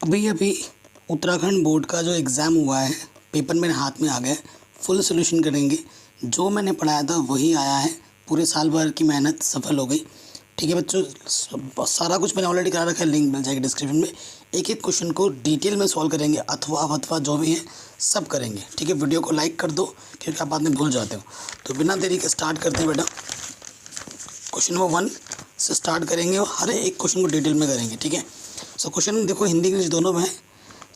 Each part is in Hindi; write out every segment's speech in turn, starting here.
अभी अभी उत्तराखंड बोर्ड का जो एग्ज़ाम हुआ है, पेपर मेरे हाथ में आ गया है। फुल सॉल्यूशन करेंगे। जो मैंने पढ़ाया था वही आया है। पूरे साल भर की मेहनत सफल हो गई। ठीक है बच्चों, सारा कुछ मैंने ऑलरेडी करा रखा है, लिंक मिल जाएगी डिस्क्रिप्शन में। एक एक क्वेश्चन को डिटेल में सॉल्व करेंगे, अथवा जो भी है सब करेंगे। ठीक है, वीडियो को लाइक कर दो क्योंकि आप बाद में भूल जाते हो। तो बिना देरी के स्टार्ट करते हैं बेटा। क्वेश्चन नंबर 1 से स्टार्ट करेंगे और हर एक क्वेश्चन को डिटेल में करेंगे। ठीक है, सो क्वेश्चन देखो हिंदी इंग्लिश दोनों में है,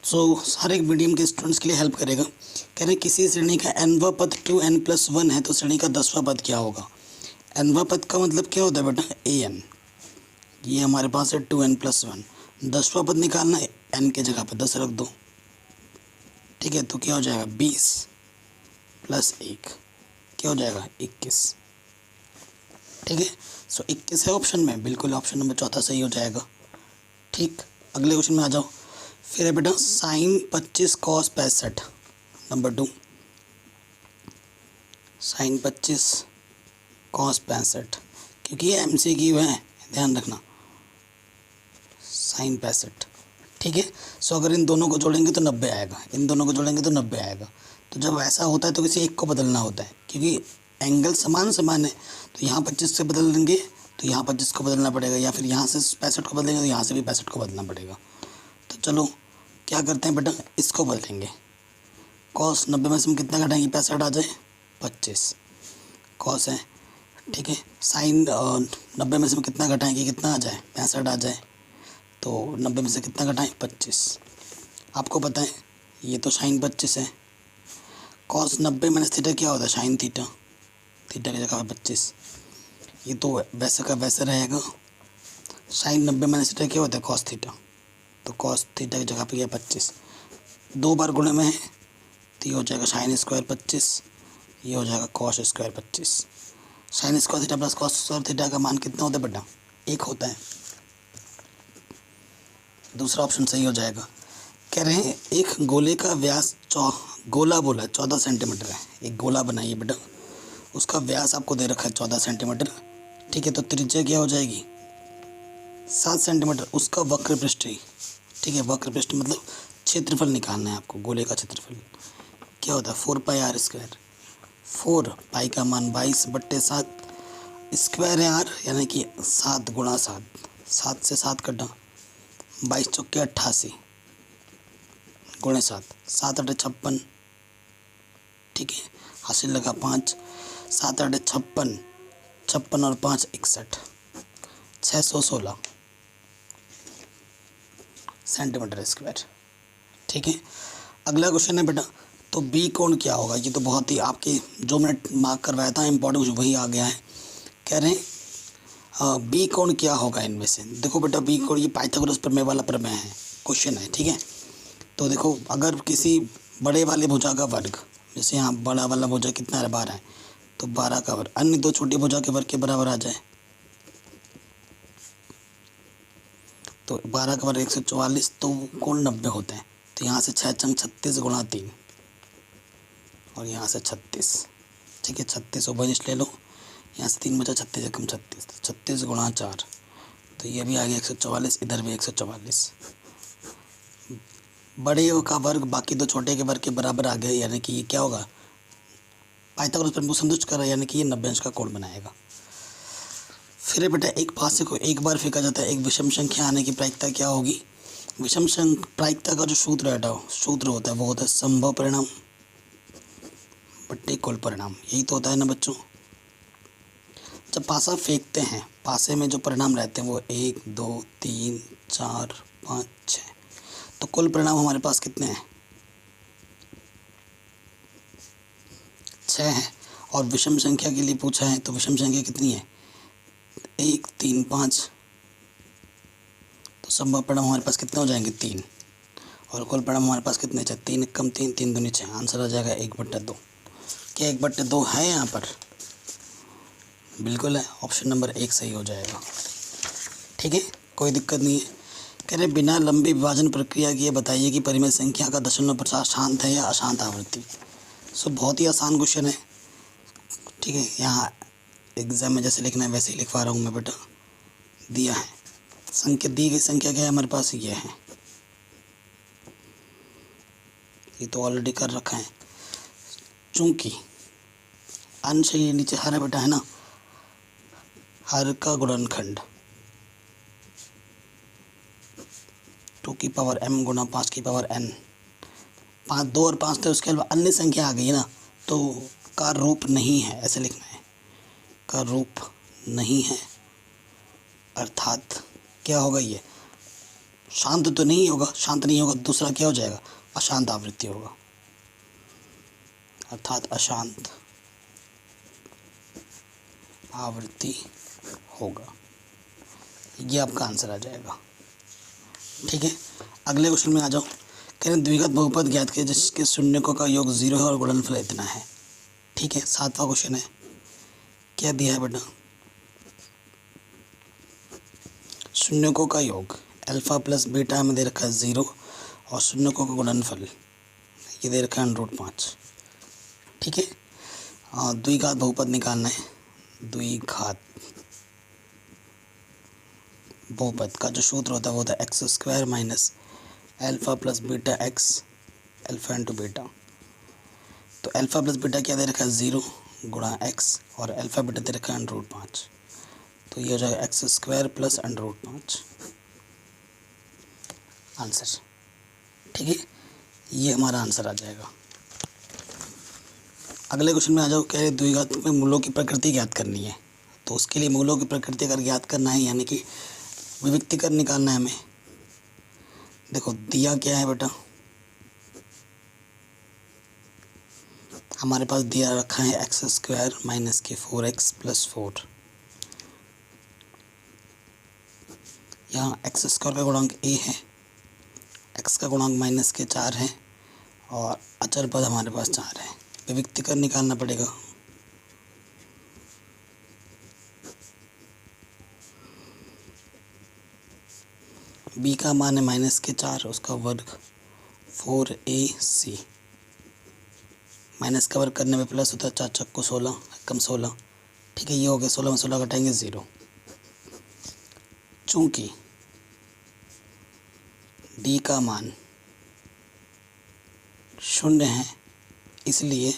सो हर एक मीडियम के स्टूडेंट्स के लिए हेल्प करेगा। कह रहे हैं किसी श्रेणी का nवां पद 2n+1 है तो श्रेणी का 10वां पद क्या होगा। nवां पद का मतलब क्या होता है बेटा, an। ये हमारे पास है 2n+1। 10वां पद निकालना है, n के जगह पे 10 रख दो। ठीक है, तो क्या हो जाएगा 20 + 1 क्या हो जाएगा 21। ठीक है, सो 21 है ऑप्शन में, बिल्कुल ऑप्शन नंबर चौथा सही हो जाएगा। ठीक, अगले क्वेश्चन में आ जाओ। फिर है बेटा sin 25 cos 65 number 2। sin 25 cos 65 क्योंकि ये MCQ है, ध्यान रखना। sin 65। ठीक है, सो अगर इन दोनों को जोड़ेंगे तो 90 आएगा, इन दोनों को जोड़ेंगे तो 90 आएगा। तो जब ऐसा होता है तो किसी एक को बदलना होता है क्योंकि एंगल समान समान है। तो यहाँ 25 से बदल देंगे तो यहाँ 25 को बदलना पड़ेगा, या फिर यहाँ से 65 को बदलेंगे तो यहाँ से भी 65 को बदलना पड़ेगा। तो चलो क्या करते हैं बेटा, इसको बदलेंगे। कॉस 90 में से हम कितना घटाएंगे, 65 आ जाए 25 कॉस है। ठीक है, साइन 90 में से हम कितना घटाएंगे, कितना आ जाए 65 आ जाए। तो 90 में से कितना घटाएं 25। आपको पता है ये तो साइन 25 है। कॉस 90 माइनस थीटा क्या होता है, साइन थीटा। थीटा की जगह 25, ये तो वैसे का वैसे रहेगा। साइन 90 माइनस थीटा क्या होता है, कॉस थीटा। तो कॉस थीटा की जगह पे क्या 25, 2 बार गुणे में है तो ये हो जाएगा साइन स्क्वायर 25, ये हो जाएगा cos square 25। Sine square theta plus cos square theta का मान कितना होता है बेटा, 1 होता है। दूसरा ऑप्शन सही हो जाएगा। कह रहे हैं एक गोले का व्यास गोला बोला 14 सेंटीमीटर है। एक गोला बनाइए बेटा, उसका व्यास आपको दे रखा है 14 सेंटीमीटर। ठीक है, तो त्रिज्या क्या हो जाएगी 7 सेंटीमीटर, उसका वक्र पृष्ठ ही। ठीक है, वक्र पृष्ठ मतलब क्षेत्रफल निकालना है आपको। गोले का क्षेत्रफल क्या होता है 4πr²। 4 पाई का मान 22/7, स्क्वायर है r यानी कि 7 × 7, 7 से 7 कटा 22 चौके 88 × 7, 7 8 56। ठीक है, हासिल लगा 5, 7 8 56, 56 और 5 61, 616 सेंटीमीटर स्क्वायर। ठीक है, अगला क्वेश्चन है बेटा, तो बी कोण क्या होगा। ये तो बहुत ही आपके जो मैंने मार्क करवाया था इम्पोर्टेंट वही आ गया है। कह रहे हैं बी कोण क्या होगा इनमें से। देखो बेटा बी कोण ये पाइथागोरस प्रमेय वाला प्रमेय है, क्वेश्चन है। ठीक है, तो देखो अगर किसी बड़े वाले भुजा का वर्ग, जैसे यहाँ बड़ा वाला भुजा कितना है 12 है, तो 12 का वर्ग अन्य दो छोटी भुजा के वर्ग के बराबर आ जाए। तो 12 का वर्ग 144, तो कोण 90 होते हैं। तो यहाँ से 6 चंग 36 × 3 और यहाँ से 36। ठीक है, 36 ओवनिश ले लो, यहाँ से 3 बचा 36 एकम 36, 36 × 4, तो ये भी आ गया 144, इधर भी 144। बड़े का वर्ग बाकी दो छोटे के वर्ग के बराबर आ गया, यानी कि ये क्या होगा पाइथागोरस प्रमेय को संतुष्ट कर रहा है, यानी कि ये 90 अंश का कोण बनाएगा। फिर बेटा एक पासे को एक बार फेंका जाता है, एक विषम संख्या आने की प्रायिकता क्या होगी। विषम प्रायिकता का जो सूत्र होता है वो होता है संभव परिणाम बट्टे कुल परिणाम। यही तो होता है ना बच्चों, जब पासा फेंकते हैं पासे में जो परिणाम रहते हैं वो 1 2 3 4 5 6, तो कुल परिणाम हमारे पास कितने हैं 6 हैं। और विषम संख्या के लिए पूछा है, तो विषम संख्या कितनी है 1 3 5, तो संभव परिणाम हमारे पास कितने हो जाएंगे 3, और कुल परिणाम हमारे पास कितने 6, 3 कम 3 3 दूनी 6, आंसर आ जाएगा 1/2। क्या 1/2 है यहाँ पर, बिल्कुल है, ऑप्शन नंबर 1 सही हो जाएगा। ठीक है, कोई दिक्कत नहीं है। कह रहे बिना लंबी विभाजन प्रक्रिया किए बताइए कि परिमेय संख्या का दशमलव प्रसार शांत है या अशांत आवृत्ति। सो बहुत ही आसान क्वेश्चन है। ठीक है, यहाँ एग्जाम में जैसे लिखना है वैसे ही लिखवा रहा हूँ मैं बेटा। दिया है संख्या, दी गई संख्या क्या है हमारे पास, ये है ये तो ऑलरेडी कर रखा है। चूंकि अंश ये नीचे हर है बेटा, है ना, हर का गुणनखंड 2 की पावर m गुणा 5 की पावर n, 5 2 और 5 थे, उसके अलावा अन्य संख्या आ गई ना, तो का रूप नहीं है, ऐसे लिखना है, का रूप नहीं है। अर्थात क्या होगा, ये शांत तो नहीं होगा, शांत नहीं होगा, दूसरा क्या हो जाएगा, अशांत आवृत्ति होगा, अर्थात अशांत आवृत्ति होगा। ये आपका आंसर आ जाएगा। ठीक है, अगले क्वेश्चन में आ जाओ। कह रहे द्विघात बहुपद ज्ञात किए जिसके शून्यकों का योग 0 है और गुणनफल इतना है। ठीक है, 7वां क्वेश्चन है, क्या दिया है बेटा, शून्यकों का योग अल्फा प्लस बीटा में दे रखा है 0 और शून्यकों का गुणनफल ये दे रखा है √5। ठीक है, द्विघात बहुपद निकालना है। द्विघात बहुपद का जो सूत्र होता है वो होता है x² minus alpha plus beta x alpha into beta. तो अल्फा प्लस बीटा क्या दे रखा है 0 गुणा x और अल्फा बीटा दे रखा है √5, तो ये हो जाएगा x² प्लस √5 आंसर। ठीक है, ये हमारा आंसर आ जाएगा। अगले क्वेश्चन में आ जाओ। कह रहे द्विघात में मूलों की प्रकृति ज्ञात करनी है, तो उसके लिए मूलों की प्रकृति अगर ज्ञात करना है यानी कि विविक्तीकरण निकालना है हमें। देखो दिया क्या है बेटा, हमारे पास दिया रखा है x² माइनस के 4x प्लस 4। यहाँ x² का गुणांक a है, x का गुणांक माइनस के 4 है और अचर पद हमारे पास 4 है। विविक्तीकरण निकालना पड़ेगा। b का मान है माइनस के 4, उसका वर्ग 4ac, माइनस का वर्ग करने में प्लस होता है, 4 चक्कू 16 कम 16। ठीक है, ये हो गया, 16 में 16 घटाएंगे 0। चूंकि d का मान 0 है इसलिए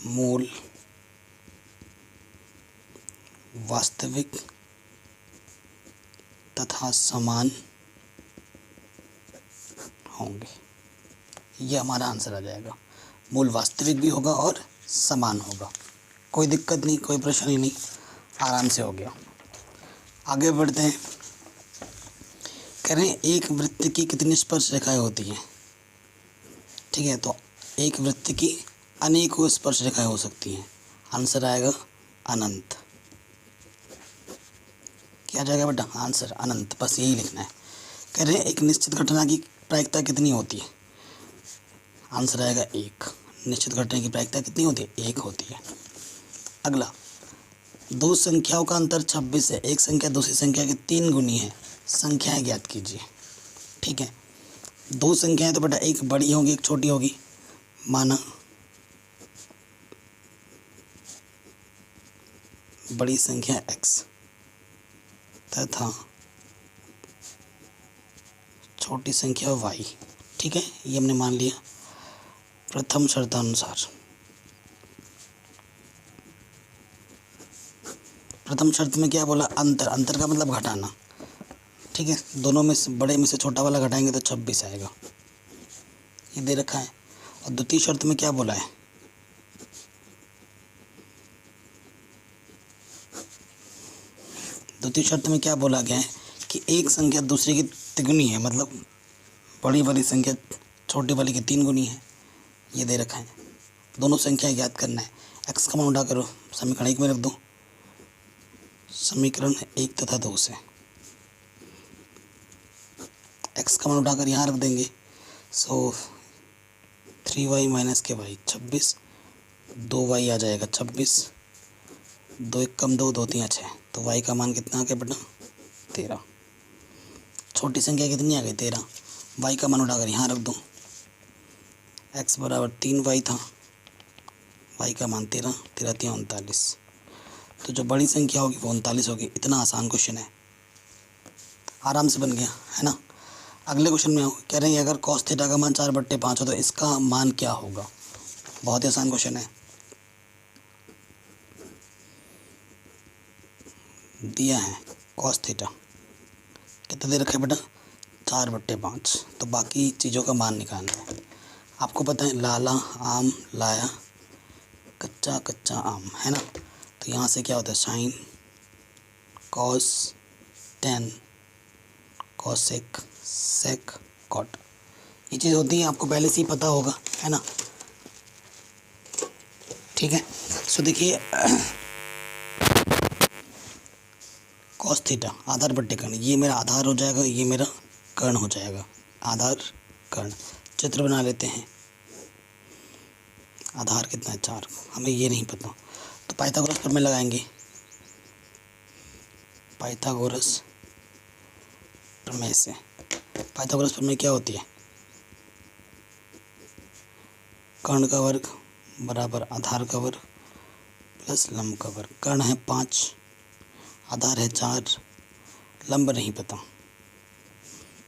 मूल वास्तविक तथा समान होंगे। यह हमारा आंसर आ जाएगा। मूल वास्तविक भी होगा और समान होगा, कोई दिक्कत नहीं, कोई परेशानी नहीं, आराम से हो गया। आगे बढ़ते हैं। कह रहे हैं एक वृत्त की कितनी स्पर्श रेखाएं होती हैं। ठीक है, तो एक वृत्त की अनेकों स्पर्श रेखाएं हो सकती हैं। आंसर आएगा अनंत। क्या आ जाएगा बेटा, आंसर अनंत, बस यही लिखना है। कह रहे हैं एक निश्चित घटना की प्रायिकता कितनी होती है। आंसर आएगा 1। निश्चित घटना की प्रायिकता कितनी होती है, 1 होती है। अगला, दो संख्याओं का अंतर 26 है, एक संख्या दूसरी संख्या के 3 गुनी है, संख्याएं ज्ञात कीजिए। ठीक है, दो संख्याएं तो बेटा एक बड़ी होगी एक छोटी होगी। माना बड़ी संख्या x तथा छोटी संख्या y। ठीक है, ये हमने मान लिया प्रथम शर्तानुसार। प्रथम शर्त में क्या बोला, अंतर, अंतर का मतलब घटाना। ठीक है, दोनों में से बड़े में से छोटा वाला घटाएंगे तो 26 आएगा, ये दे रखा है। और द्वितीय शर्त में क्या बोला है, द्वितीय शर्त में क्या बोला गया है कि एक संख्या दूसरे की तिगुनी है, मतलब बड़ी वाली संख्या छोटी वाली की 3 गुनी है, ये दे रखा है। दोनों संख्याएं ज्ञात करना है। x का मान उठा करो, समीकरण 1 में रख दो, समीकरण 1 तथा 2 से x का मान उठाकर यहाँ रख देंगे। सो 3y माइनस के y 26, 2y आ जाएगा 26, 2 1 कम 2, 2 3 6, तो y का मान कितना आ गया बेटा 13। छोटी संख्या कितनी आ गई 13, y का मान उठाकर यहाँ रख दो, x बराबर 3y था, y का मान 13, 13 3 39, तो जो बड़ी संख्या होगी वो 39 होगी। इतना आसान क्वेश्चन है, आराम से बन गया है ना। अगले क्वेश्चन में आओ, कह रहे हैं अगर कॉस थीटा का मान 4/5 हो तो इसका मान क्या होगा। बहुत ही आसान क्वेश्चन है, दिया है कॉस थीटा कितना दे रखा है बेटा, 4/5। तो बाकी चीज़ों का मान निकालना है। आपको पता है लाला आम लाया कच्चा कच्चा आम, है ना। तो यहाँ से क्या होता है, sine cos tan cosec sec cot, ये चीज़ होती है, आपको पहले से ही पता होगा, है ना। ठीक है, सो देखिए कॉस थीटा आधार बट्टे कर्ण, ये मेरा आधार हो जाएगा, ये मेरा कर्ण हो जाएगा, आधार कर्ण। चित्र बना लेते हैं, आधार कितना है 4, हमें ये नहीं पता, तो पाइथागोरस प्रमेय लगाएंगे। पाइथागोरस प्रमेय से, पाइथागोरस प्रमेय क्या होती है, कर्ण का वर्ग बराबर आधार का वर्ग प्लस लंब का वर्ग। कर्ण है 5, आधार है 4, लंब नहीं पता,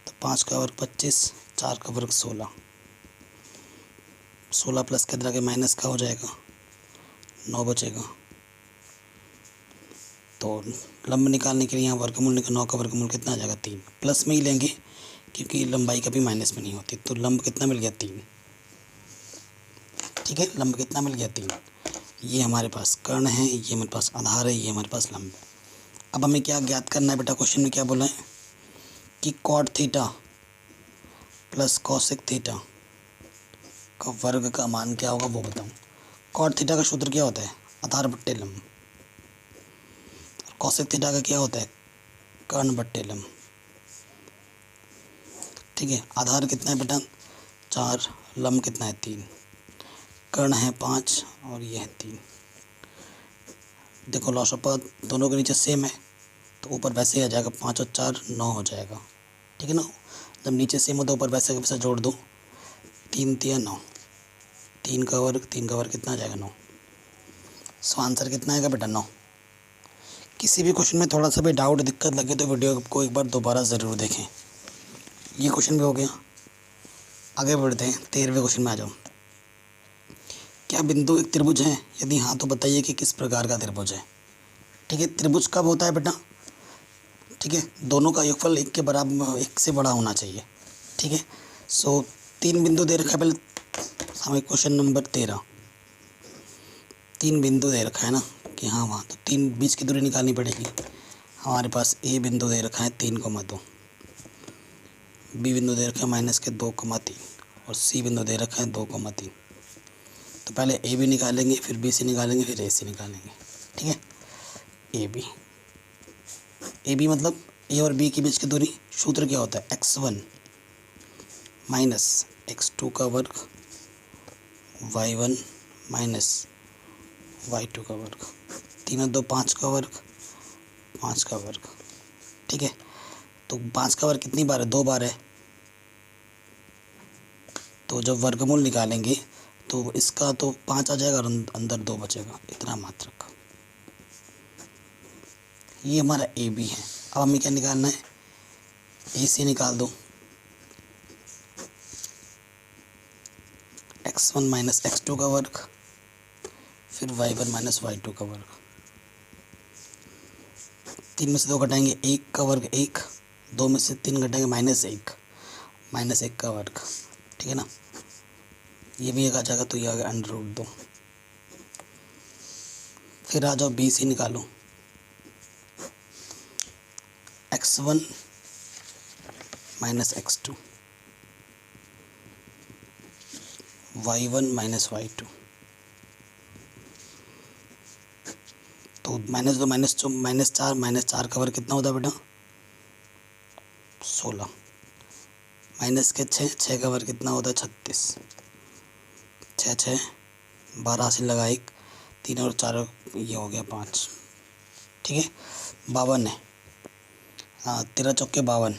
तो 5 का वर्ग 25, 4 का वर्ग 16, 16 प्लस के अंदर के माइनस का हो जाएगा 9 बचेगा। तो लंब निकालने के लिए यहाँ वर्गमूल निकाल, 9 का वर्गमूल कितना आ जाएगा 3, प्लस में ही लेंगे क्योंकि लंबाई कभी माइनस में नहीं होती। तो लंब कितना मिल गया 3, ठीक है, लंब कितना मिल गया 3। ये हमारे पास कर्ण है, ये हमारे पास आधार है, ये हमारे पास लंब है। अब हमें क्या ज्ञात करना है बेटा, क्वेश्चन में क्या बोला है कि cot theta plus cosec theta का वर्ग का मान क्या होगा वो बताऊँ। कॉट थीटा का सूत्र क्या होता है, आधार बट्टे लंब, और कॉसेक थीटा का क्या होता है, कर्ण बट्टे लंब। ठीक है, आधार कितना है बेटा 4, लंब कितना है 3, कर्ण है 5 और यह है 3। देखो लॉस ऑफ पावर दोनों के नीचे सेम है, तो ऊपर वैसे ही आ जाएगा, 5 और 4 9 हो जाएगा, ठीक है ना। जब नीचे सेम हो तो ऊपर वैसे का वैसा जोड़ दो, 3 3 9, 3 का वर्ग कितना आ जाएगा 9। सो आंसर कितना आएगा बेटा 9। किसी भी क्वेश्चन में थोड़ा सा भी डाउट दिक्कत लगे तो वीडियो को एक बार दोबारा ज़रूर देखें। ये क्वेश्चन भी हो गया, आगे बढ़ते हैं 13वें क्वेश्चन में आ जाओ। क्या बिंदु एक त्रिभुज है, यदि हाँ तो बताइए कि किस प्रकार का त्रिभुज है। ठीक है, त्रिभुज कब होता है बेटा, ठीक है, दोनों का योगफल 1 के बराबर 1 से बड़ा होना चाहिए। ठीक है, सो 3 बिंदु दे रखा है, पहले हमें क्वेश्चन नंबर 13, 3 बिंदु दे रखा है ना कि हाँ वहाँ, तो 3 बीच की दूरी निकालनी पड़ेगी। हमारे पास ए बिंदु दे रखा है 3,2, बी बिंदु दे रखा है -2,3 और सी बिंदु दे रखा है 2,3। तो पहले ए बी निकालेंगे, फिर बी सी निकालेंगे, फिर ए सी निकालेंगे। ठीक है, ए बी मतलब ए और बी के बीच की दूरी, सूत्र क्या होता है x1 माइनस x2 का वर्ग y1 माइनस y2 का वर्ग, 3 और 2 5 का वर्ग, 5 का वर्ग। ठीक है, तो 5 का वर्ग कितनी बार है, 2 बार है, तो जब वर्गमूल निकालेंगे तो इसका तो 5 आ जाएगा और अंदर 2 बचेगा, इतना मात्रक। ये हमारा ए बी है। अब हमें क्या निकालना है, ए सी निकाल दो, x1 माइनस x2 का वर्ग, फिर y1 माइनस y2 का वर्ग। 3 में से 2 घटाएंगे, 1 का वर्ग 1, 2 में से 3 घटाएंगे -1 का वर्ग। ठीक है ना, ये भी एक आ जाएगा, तो ये आ गया √2। फिर आ जाओ बी सी निकालो, x1 minus x2, y1 minus y2, तो -2 -4 का वर्ग कितना होता है बेटा 16, माइनस के 6 का वर्ग कितना होता है 36, 6 12 से लगा 1, 3 और 4 ये हो गया 5। ठीक है, 52 है, 13 चौके 52,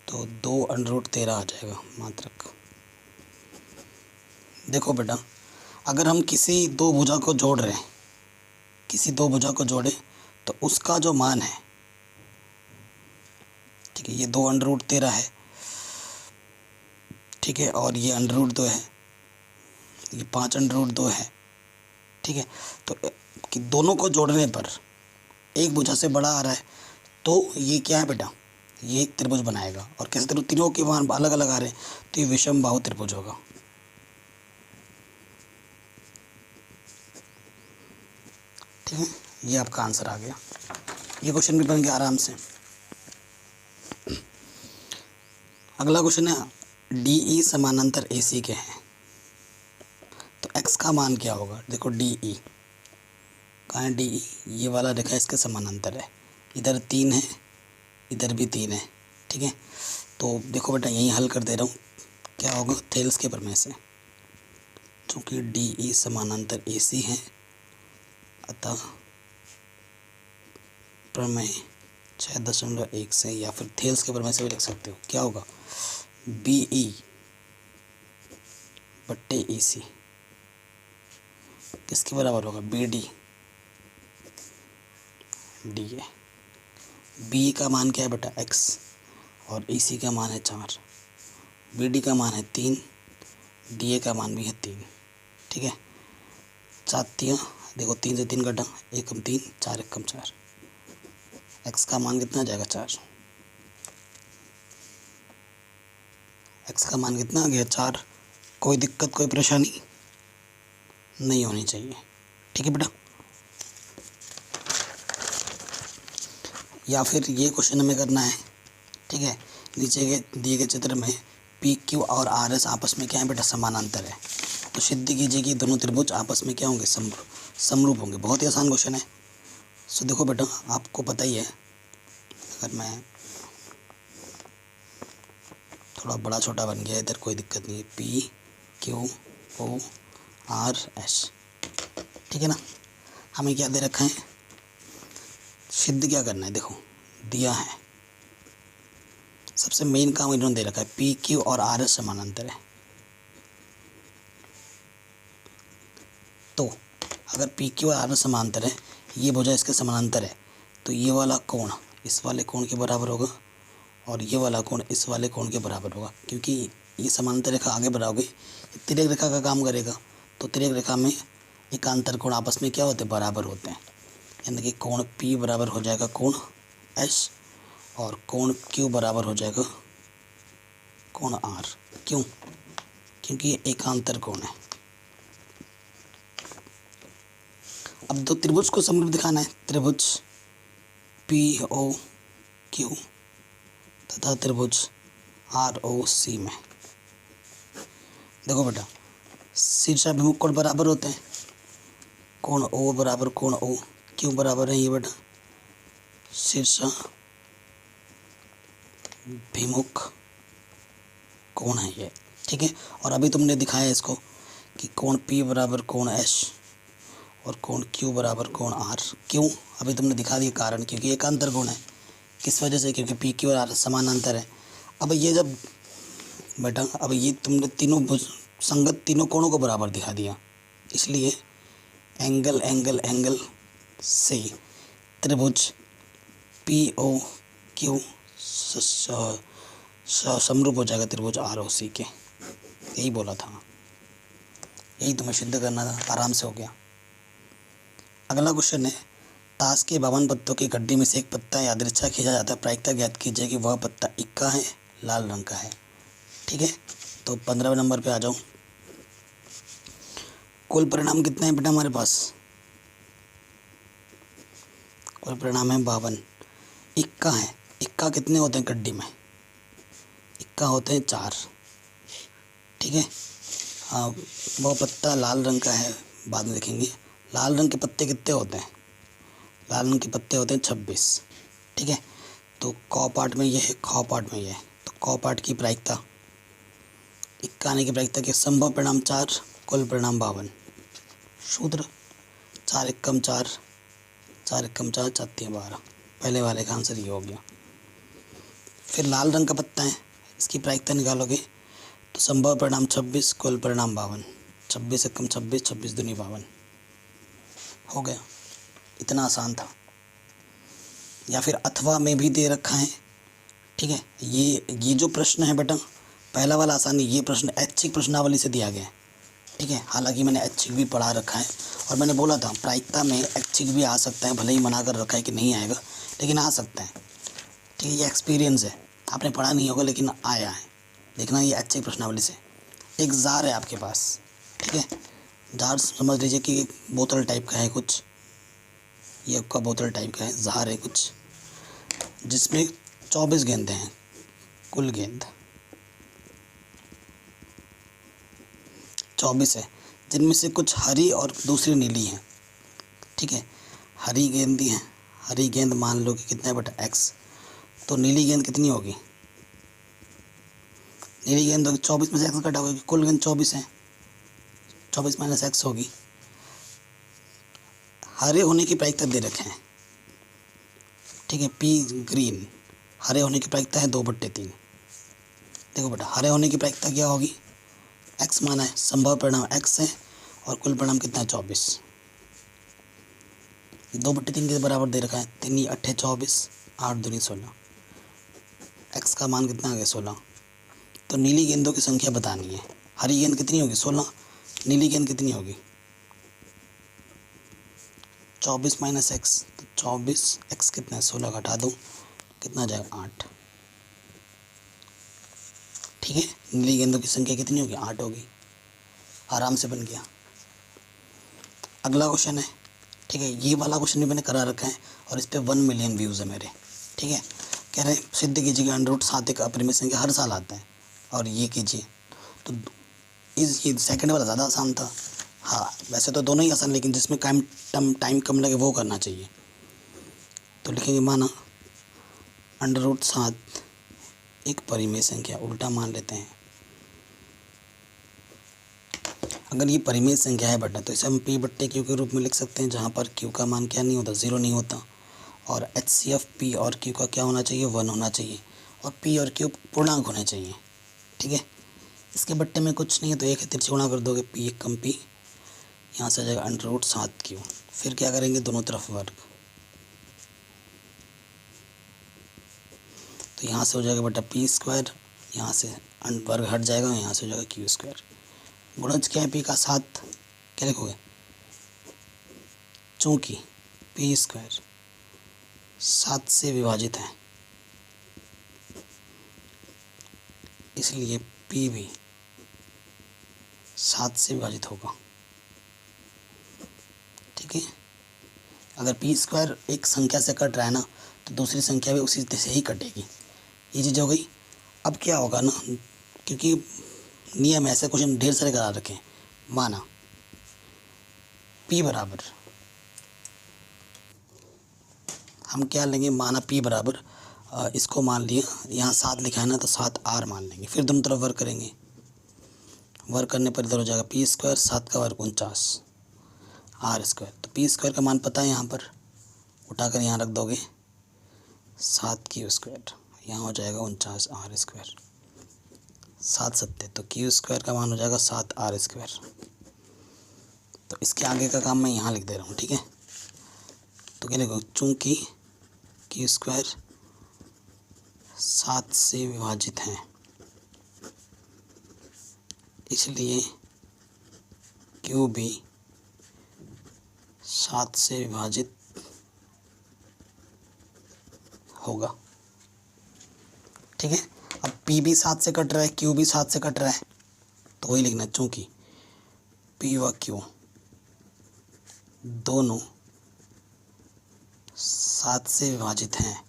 तो 2√13 आ जाएगा मात्रक। देखो बेटा, अगर हम किसी दो भुजा को जोड़ रहे हैं, किसी दो भुजा को जोड़े तो उसका जो मान है, ठीक है, ये 2√13 है, ठीक है, और ये √2 है, ये 5 √2 है। ठीक है, तो कि दोनों को जोड़ने पर एक भुजा से बड़ा आ रहा है, तो ये क्या है बेटा, ये एक त्रिभुज बनाएगा। और कैसे त्रिभुज, तीनों के मान अलग अलग आ रहे हैं, तो ये विषम बाहु त्रिभुज होगा। ठीक है, ये आपका आंसर आ गया। ये क्वेश्चन भी बन गया आराम से। अगला क्वेश्चन है DE समानांतर AC के हैं, तो x का मान क्या होगा। देखो DE कहाँ है, DE ये वाला रेखा इसके समानांतर है, इधर 3 है, इधर भी 3 है। ठीक है, तो देखो बेटा यहीं हल कर दे रहा हूँ, क्या होगा, थेल्स के प्रमेय से, चूँकि DE समानांतर AC है, अतः प्रमेय 6.1 से, या फिर थेल्स के प्रमेय से भी लिख सकते हो, क्या होगा, BE बट्टे AC किसके बराबर होगा, BD DA। BE का मान क्या है बेटा, x, और AC का मान है 4, BD का मान है 3, DA का मान भी है 3। ठीक है, चातियाँ देखो, 3 से 3 घटा, 1 कम 3, 4 1 कम 4, x का मान कितना आ जाएगा, 4, x का मान कितना आ गया, 4। कोई दिक्कत, कोई परेशानी नहीं होनी चाहिए। ठीक है बेटा, या फिर ये क्वेश्चन हमें करना है। ठीक है, नीचे के दिए गए चित्र में PQ और RS आपस में क्या है बेटा, समानांतर है, तो सिद्ध कीजिए कि दोनों त्रिभुज आपस में क्या होंगे, समरूप होंगे। बहुत ही आसान क्वेश्चन है। सो देखो बेटा, आपको पता ही है, अगर मैं थोड़ा बड़ा छोटा बन गया इधर, कोई दिक्कत नहीं है, PQORS। ठीक है ना, हमें क्या दे रखा है, सिद्ध क्या करना है, देखो दिया है, सबसे मेन काम इन्होंने दे रखा है, PQ और RS समानांतर है। तो अगर PQ और RS समानांतर है, ये भुजा इसके समानांतर है, तो ये वाला कोण इस वाले कोण के बराबर होगा, और ये वाला कोण इस वाले कोण के बराबर होगा, क्योंकि ये समांतर रेखा आगे बढ़ाओगे, तिर्यक रेखा का काम करेगा, तो तिर्यक रेखा में एकांतर कोण आपस में क्या होते हैं, बराबर होते हैं। यानी कि कोण P बराबर हो जाएगा कोण S, और कोण Q बराबर हो जाएगा कोण R। क्यों, क्योंकि ये एकांतर कोण है। अब दो त्रिभुज को समरूप दिखाना है, त्रिभुज POQ तथा त्रिभुज ROC में। देखो बेटा, शीर्षाभिमुख कोण बराबर होते हैं, कोण O बराबर कोण O, क्यों बराबर है ये बेटा, शीर्षाभिमुख कोण है ये। ठीक है, और अभी तुमने दिखाया इसको कि कोण P बराबर कोण S और कोण Q बराबर कोण R। क्यों, अभी तुमने दिखा दिया कारण, क्योंकि एकांतर कोण है। किस वजह से, क्योंकि PQ और R समानांतर है। अब ये जब बेटा, अब ये तुमने तीनों संगत तीनों कोणों को बराबर दिखा दिया, इसलिए एंगल एंगल एंगल से त्रिभुज POQ समरूप हो जाएगा त्रिभुज ROC के। यही बोला था, यही तुम्हें सिद्ध करना था, आराम से हो गया। अगला क्वेश्चन है, ताश के 52 पत्तों की गड्डी में से एक पत्ता यादृच्छा खींचा जाता है, प्रायिकता ज्ञात कीजिए कि वह पत्ता इक्का है, लाल रंग का है। ठीक है, तो 15वें नंबर पे आ जाओ। कुल परिणाम कितने हैं बेटा हमारे पास, कुल परिणाम है 52। इक्का है, इक्का कितने होते हैं गड्डी में, इक्का होते हैं 4। ठीक है, हाँ, वह पत्ता लाल रंग का है, बाद में देखेंगे। लाल रंग के पत्ते कितने होते हैं, लाल रंग के पत्ते होते हैं 26। ठीक है, तो क पार्ट में ये है, ख पार्ट में ये है, तो क पार्ट की प्रायिकता, इक्का आने की प्रायिकता के संभव परिणाम 4, कुल परिणाम 52। सूत्र 4 एकम 4, 4 एकम 4, 4 3 12। पहले वाले का आंसर ये हो गया। फिर लाल रंग का पत्ता है, इसकी प्रायिकता निकालोगे तो संभव परिणाम 26, कुल परिणाम 52। 26 एकम 26, 26 दूनी 52 हो गया। इतना आसान था। या फिर अथवा में भी दे रखा है। ठीक है, ये जो प्रश्न है बेटा, पहला वाला आसानी, ये प्रश्न ऐच्छिक प्रश्नावली से दिया गया है, ठीक है। हालांकि मैंने ऐच्छिक भी पढ़ा रखा है और मैंने बोला था प्रायिकता में ऐच्छिक भी आ सकता है, भले ही मना कर रखा है कि नहीं आएगा, लेकिन आ सकता है, ठीक है। ये एक्सपीरियंस है, आपने पढ़ा नहीं होगा लेकिन आया है। देखना ये ऐच्छिक प्रश्नावली से। एक जार है आपके पास, ठीक है। जार समझ लीजिए कि एक बोतल टाइप का है कुछ, ये आपका बोतल टाइप का है, जार है कुछ, जिसमें 24 गेंदें हैं, कुल गेंद 24 है, जिनमें से कुछ हरी और दूसरी नीली हैं, ठीक है। हरी गेंद दी है, हरी गेंद मान लो कि कितना है बटा एक्स, तो नीली गेंद कितनी होगी, नीली गेंद होगी 24 में से एक्स घटा होगी, कुल गेंद 24 है, 24 माइनस एक्स होगी। हरे होने की प्रायिकता दे रखे हैं, ठीक है। पी ग्रीन, हरे होने की प्रायिकता है 2/3। देखो बेटा, हरे होने की प्रायिकता क्या होगी, एक्स माना है, संभव परिणाम एक्स है और कुल परिणाम कितना है 24। 2/3 के बराबर दे रखा है, 3 8 24, 8 दूनी 16, एक्स का मान कितना आ गया 16। तो नीली गेंदों की संख्या बतानी है, हरी गेंद कितनी होगी 16, नीली गेंद कितनी होगी 24 माइनस एक्स, तो 24 एक्स कितना है 16 घटा दो, कितना आ जाएगा 8, ठीक है। नीली गेंदों की संख्या कितनी होगी 8 होगी, आराम से बन गया। अगला क्वेश्चन है, ठीक है। ये वाला क्वेश्चन भी मैंने करा रखा है और इस पे 1 मिलियन व्यूज़ है मेरे, ठीक है। कह रहे हैं सिद्ध कीजिए √7 एक अपरिमेय संख्या हर साल आता है, और ये कीजिए। तो ये सेकंड वाला ज़्यादा आसान था। हाँ वैसे तो दोनों ही आसान, लेकिन जिसमें टाइम कम लगे वो करना चाहिए। तो लिखेंगे माना √7 एक परिमेय संख्या, उल्टा मान लेते हैं। अगर ये परिमेय संख्या है बेटा, तो इसे हम P/Q के रूप में लिख सकते हैं, जहाँ पर Q का मान क्या नहीं होता, 0 नहीं होता। और HCF P और Q का क्या होना चाहिए, 1 होना चाहिए, और P और Q पूर्णांक होने चाहिए, ठीक है। इसके बट्टे में कुछ नहीं है, तो एक है तिरछे गुणा कर दोगे, P कम P, यहाँ से आ जाएगा √7Q। फिर क्या करेंगे, दोनों तरफ वर्ग, तो यहाँ से हो जाएगा बेटा P², यहाँ से वर्ग हट जाएगा, यहाँ से हो जाएगा Q²। गुणज क्या है P का 7, क्या लिखोगे, चूँकि P² 7 से विभाजित है, इसलिए P भी 7 से विभाजित होगा, ठीक है। अगर P² एक संख्या से कट रहा है ना, तो दूसरी संख्या भी उसी से ही कटेगी, ये चीज़ हो गई। अब क्या होगा ना, क्योंकि नियम ऐसे क्वेश्चन ढेर सारे करा रखे हैं, माना P बराबर, हम क्या लेंगे, माना P बराबर, इसको मान लिया, यहाँ 7 लिखा है ना, तो 7R मान लेंगे। फिर दोनों तरफ वर्ग करेंगे, वर्ग करने पर इधर हो जाएगा P², 7 का वर्ग 49, R²। तो P² का मान पता है, यहाँ पर उठाकर यहाँ रख दोगे, 7Q², यहाँ हो जाएगा 49 R², 7 7, तो Q² का मान हो जाएगा 7R²। तो इसके आगे का काम मैं यहाँ लिख दे रहा हूँ, ठीक है। तो क्या लिखो, चूँकि Q² 7 से विभाजित है, इसलिए Q भी 7 से विभाजित होगा, ठीक है। अब P भी 7 से कट रहा है, Q भी 7 से कट रहा है, तो वही लिखना, चूँकि P व Q दोनों 7 से विभाजित हैं,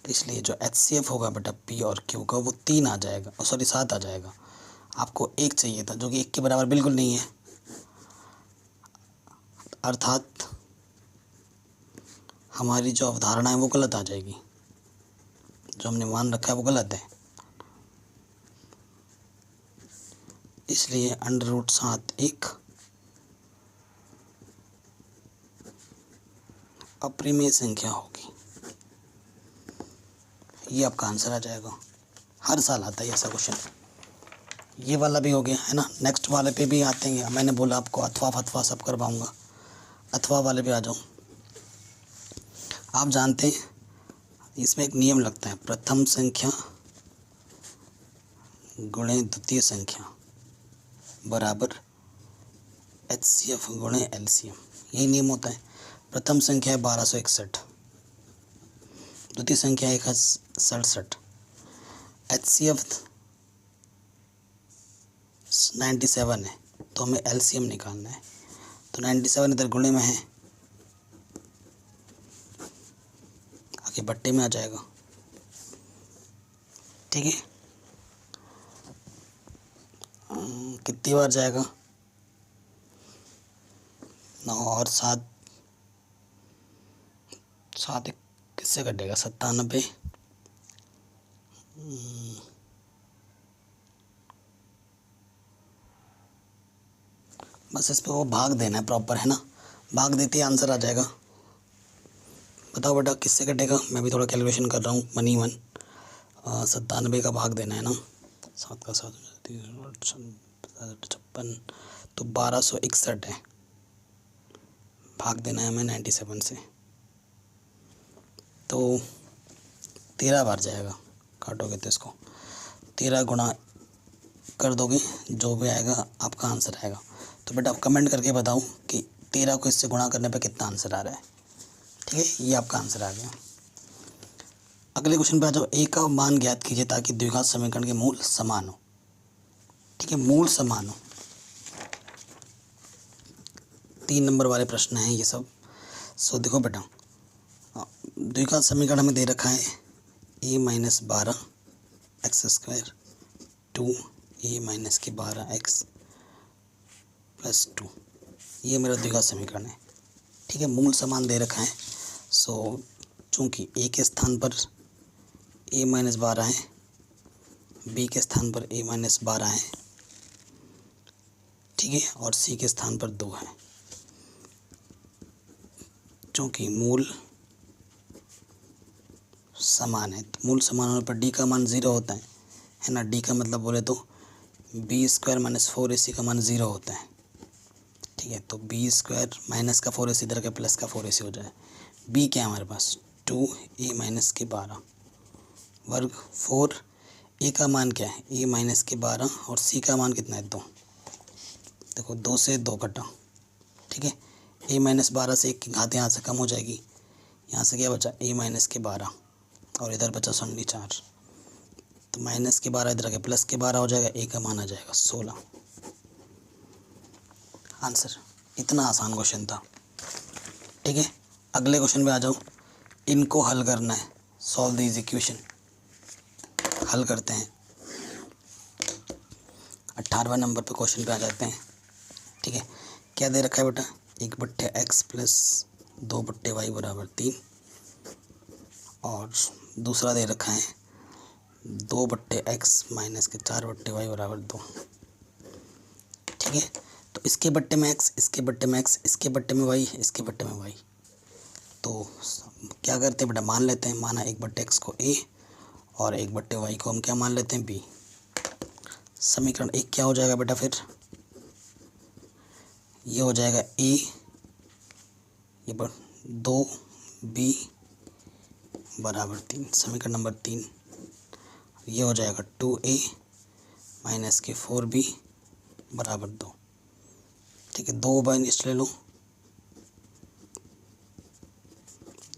इसलिए जो HCF होगा बेटा P और Q का, वो 3 आ जाएगा, सॉरी 7 आ जाएगा। आपको 1 चाहिए था, जो कि 1 के बराबर बिल्कुल नहीं है, अर्थात हमारी जो अवधारणा है वो गलत आ जाएगी, जो हमने मान रखा है वो गलत है। इसलिए √7 एक अपरिमेय संख्या होगी, ये आपका आंसर आ जाएगा। हर साल आता है ऐसा क्वेश्चन। ये वाला भी हो गया है ना, नेक्स्ट वाले पे भी आते हैं। मैंने बोला आपको अथवा फथवा सब करवाऊँगा, अथवा वाले पे आ जाओ। आप जानते हैं इसमें एक नियम लगता है, प्रथम संख्या गुणे द्वितीय संख्या बराबर HCF गुणे LCM। यही नियम होता है। प्रथम संख्या है 1261, द्वितीय संख्या 1067, HCF 97 है, तो हमें LCM निकालना है। तो 97 इधर गुणे में है, आगे बट्टे में आ जाएगा। ठीक है, कितनी बार जाएगा? 9 और 7, 7 किससे कटेगा? 97। बस इस पे वो भाग देना है प्रॉपर, है ना? भाग देते ही आंसर आ जाएगा। बताओ बेटा किससे कटेगा? मैं भी थोड़ा कैलकुलेशन कर रहा हूँ मनी मन। 97 का भाग देना है ना, 7 का 7 56, तो 1261 है। भाग देना है हमें 97 से, तो 13 बार जाएगा। काटोगे तो इसको 13 गुणा कर दोगे, जो भी आएगा आपका आंसर आएगा। तो बेटा आप कमेंट करके बताओ कि 13 को इससे गुणा करने पे कितना आंसर आ रहा है। ठीक है, ये आपका आंसर आ गया। अगले क्वेश्चन पे आ जाओ। ए का मान ज्ञात कीजिए ताकि द्विघात समीकरण के मूल समान हो। ठीक है, मूल समान हो। 3 नंबर वाले प्रश्न हैं ये सब। सो देखो बेटा, द्विघात समीकरण हमें दे रखा है a - 12 x² 2a - 12 x + 2, ये मेरा द्विघात समीकरण है। ठीक है, मूल समान दे रखा है। सो चूँकि a के स्थान पर a - 12 है, b के स्थान पर a - 12 है, ठीक है, और c के स्थान पर 2 है। चूँकि मूल समान है, तो मूल समान होने पर d का मान 0 होता है ना? d का मतलब बोले तो b² - 4ac का मान 0 होता है। ठीक है, तो b² माइनस का 4ac इधर के प्लस का 4ac हो जाए। b क्या है हमारे पास? 2a - 12 वर्ग 4। a का मान क्या है? a - 12 और c का मान कितना है? 2। देखो 2 से 2 कटा। ठीक है, a - 12 से 1 की घात यहाँ से कम हो जाएगी। यहाँ से क्या बचा? a - 12 और इधर बचा 4। तो -12 इधर के प्लस के 12 हो जाएगा। a का मान आ जाएगा 16। आंसर। इतना आसान क्वेश्चन था। ठीक है, अगले क्वेश्चन पे आ जाओ। इनको हल करना है। Solve these equation. हल करते हैं। 18वें नंबर पे क्वेश्चन पे आ जाते हैं। ठीक है, क्या दे रखा है बेटा? 1/x + 2/y = 3, और दूसरा दे रखा है 2/x - 4/y = 2। ठीक है, तो इसके बट्टे में x, इसके बट्टे में x, इसके बट्टे में y, इसके बट्टे में y। तो क्या करते हैं बेटा? मान लेते हैं। माना 1/x को a और 1/y को हम क्या मान लेते हैं? b। समीकरण 1 क्या हो जाएगा बेटा? फिर ये हो जाएगा a, ये 2b = 3। समीकरण नंबर 3। ये हो जाएगा 2a - 4b = 2। ठीक है, 2 बाई ले लो,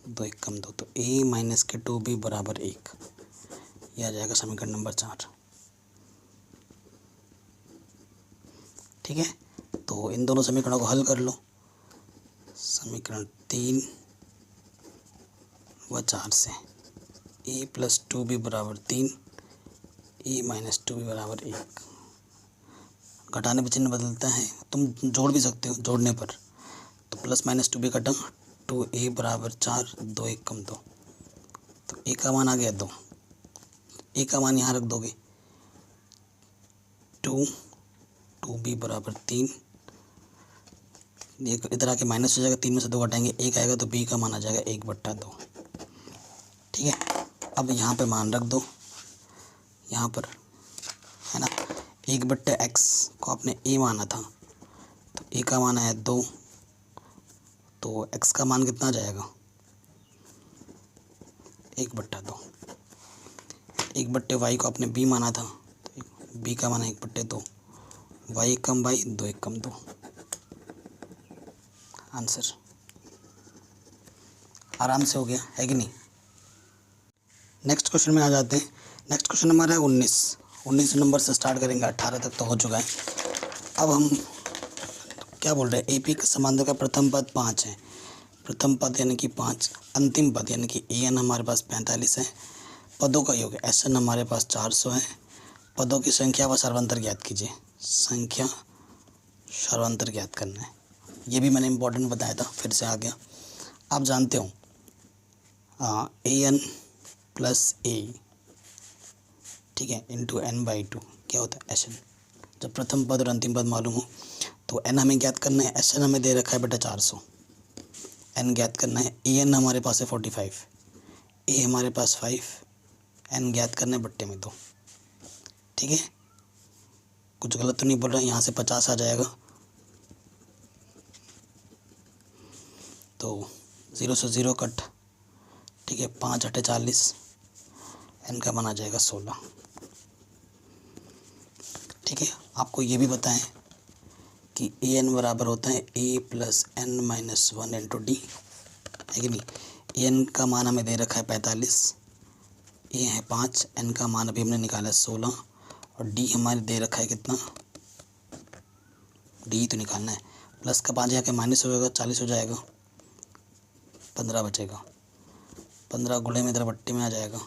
2 1 कम 2, तो a - 2b = 1। यह आ जाएगा समीकरण नंबर 4। ठीक है, तो इन दोनों समीकरणों को हल कर लो। समीकरण 3 व 4 से a + 2b = 3, a - 2b = 1। घटाने पर चिन्ह बदलता है, तुम जोड़ भी सकते हो जोड़ने पर। तो + - 2b कटा, 2a = 4, 2 1 कम 2, तो a का मान आ गया 2। a का मान यहाँ रख दोगे, 2b = 3। ये इधर आके माइनस हो जाएगा, 3 में से 2 घटाएंगे 1 आएगा, तो b का मान आ जाएगा 1/2। ठीक है, अब यहाँ पे मान रख दो, यहाँ पर, है ना? 1/x को आपने a माना था, तो a का मान आया 2, तो x का मान कितना जाएगा? 1/2। 1/y को आपने b माना था, तो बी का मान 1/2, वाई एक कम वाई, 2 एक कम 2, आंसर आराम से हो गया है कि नहीं। नेक्स्ट क्वेश्चन में आ जाते हैं। नेक्स्ट क्वेश्चन हमारा है 19 नंबर से स्टार्ट करेंगे, 18 तक तो हो चुका है। अब हम क्या बोल रहे हैं, ए पी के समांतर का प्रथम पद 5 है, प्रथम पद यानी कि 5, अंतिम पद यानी कि ए एन हमारे पास 45 है, पदों का योग एस एन हमारे पास 400 है, पदों की संख्या व सर्वांतर ज्ञात कीजिए। संख्या सर्वांतर ज्ञात करना है, ये भी मैंने इंपॉर्टेंट बताया था, फिर से आ गया। आप जानते हो ए एन प्लस ए, ठीक है, इंटू n/2 क्या होता है, एस एन। जब प्रथम पद और अंतिम पद मालूम हो तो एन हमें ज्ञात करना है, एस एन हमें दे रखा है बेटा 400, एन ज्ञात करना है, ए एन हमारे पास है 45, ए हमारे पास 5, एन ज्ञात करना है बट्टे में 2, ठीक है। कुछ गलत तो नहीं बोल रहा, यहाँ से 50 आ जाएगा तो 0 से 0 कट, ठीक है, 5 × 40, एन का मान आ जाएगा 16, ठीक है। आपको ये भी बताएं कि ए एन बराबर होता है A plus N minus 1 into D, है कि नहीं। ए एन का मान हमें दे रखा है 45, ए है 5, एन का मान अभी हमने निकाला है 16, और डी हमारे दे रखा है कितना, डी तो निकालना है, प्लस का 5 यहाँ के माइनस हो जाएगा, 40 हो जाएगा, 15 बचेगा, 15 गुणे में इधर बट्टे में आ जाएगा,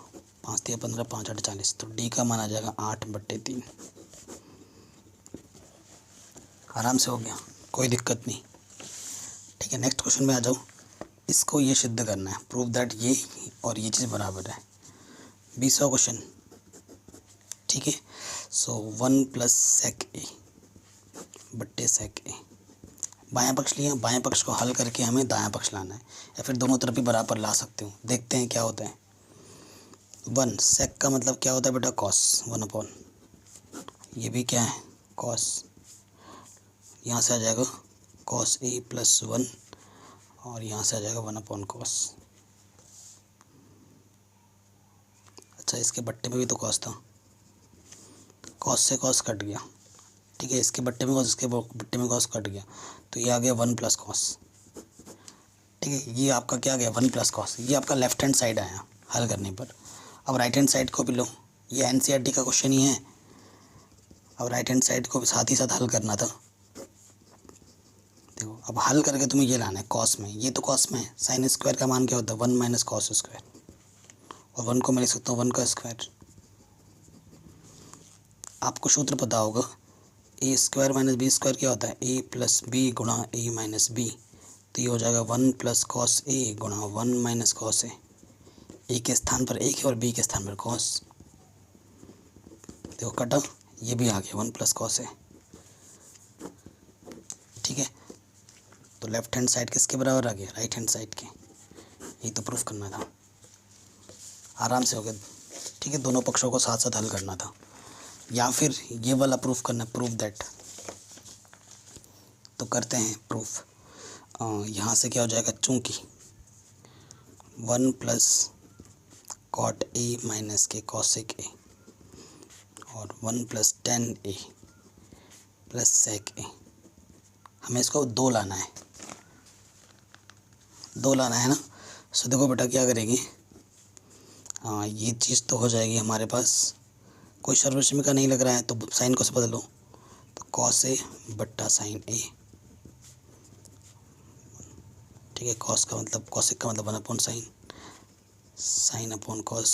5 × 15 5 × 8 40, तो डी का मान आ जाएगा 8/3। आराम से हो गया, कोई दिक्कत नहीं, ठीक है। नेक्स्ट क्वेश्चन में आ जाओ। इसको ये सिद्ध करना है, प्रूव दैट ये और ये चीज़ बराबर है, 20वां क्वेश्चन, ठीक है। सो 1 प्लस सेक ए बट्टे सेक ए, बायां पक्ष लिया, बाएं पक्ष को हल करके हमें दायां पक्ष लाना है, या फिर दोनों तरफ भी बराबर ला सकते हो, देखते हैं क्या होता है। 1 सेक का मतलब क्या होता है बेटा, कॉस 1/, ये भी क्या है, कॉस, यहाँ से आ जाएगा कॉस ए प्लस 1, और यहाँ से आ जाएगा 1/, कॉस। अच्छा, इसके बट्टे में भी तो कॉस था, कॉस से कॉस कट गया, ठीक है, इसके बट्टे में कॉस, इसके बट्टे में कॉस कट गया, तो ये आ गया 1 + कॉस, ठीक है। ये आपका क्या गया, 1 + कॉस, ये आपका लेफ्ट हैंड साइड आया हल करने पर। अब राइट हैंड साइड को भी लो, ये एनसीईआरटी का क्वेश्चन ही है, अब राइट हैंड साइड को भी साथ ही साथ हल करना था। देखो, अब हल करके तुम्हें ये लाना है कॉस में, ये तो कॉस में है, साइन स्क्वायर का मान क्या होता है, 1 - कॉस स्क्वायर, और 1 को मैं लिख सकता हूँ 1 का स्क्वायर। आपको सूत्र पता होगा, ए स्क्वायर माइनस बी स्क्वायर क्या होता है, ए प्लस बी गुणा ए माइनस बी, तो ये हो जाएगा 1 + कॉस ए गुणा 1 - कॉस ए के स्थान पर एक है और बी के स्थान पर कॉस, देखो कटा, ये भी आ गया 1 + कॉस ए, ठीक है। तो लेफ्ट हैंड साइड किसके बराबर आ गया, राइट हैंड साइड के, ये तो प्रूफ करना था, आराम से हो गया, ठीक है। दोनों पक्षों को साथ साथ हल करना था, या फिर ये वाला प्रूफ करना, प्रूफ दैट, तो करते हैं प्रूफ। यहाँ से क्या हो जाएगा, चूँकि 1 + कॉट ए माइनस के कॉसेक ए और 1 + tan ए प्लस सेक ए, हमें इसको 2 लाना है, 2 लाना है ना। सो देखो बेटा क्या करेंगे, ये चीज़ तो हो जाएगी हमारे पास, कोई सर्वसमीका का नहीं लग रहा है तो साइन को से बदलो, तो कॉस ए बट्टा साइन ए, ठीक है। कॉस का मतलब, कॉसेक का मतलब 1/, साइन, साइन अपॉन कॉस,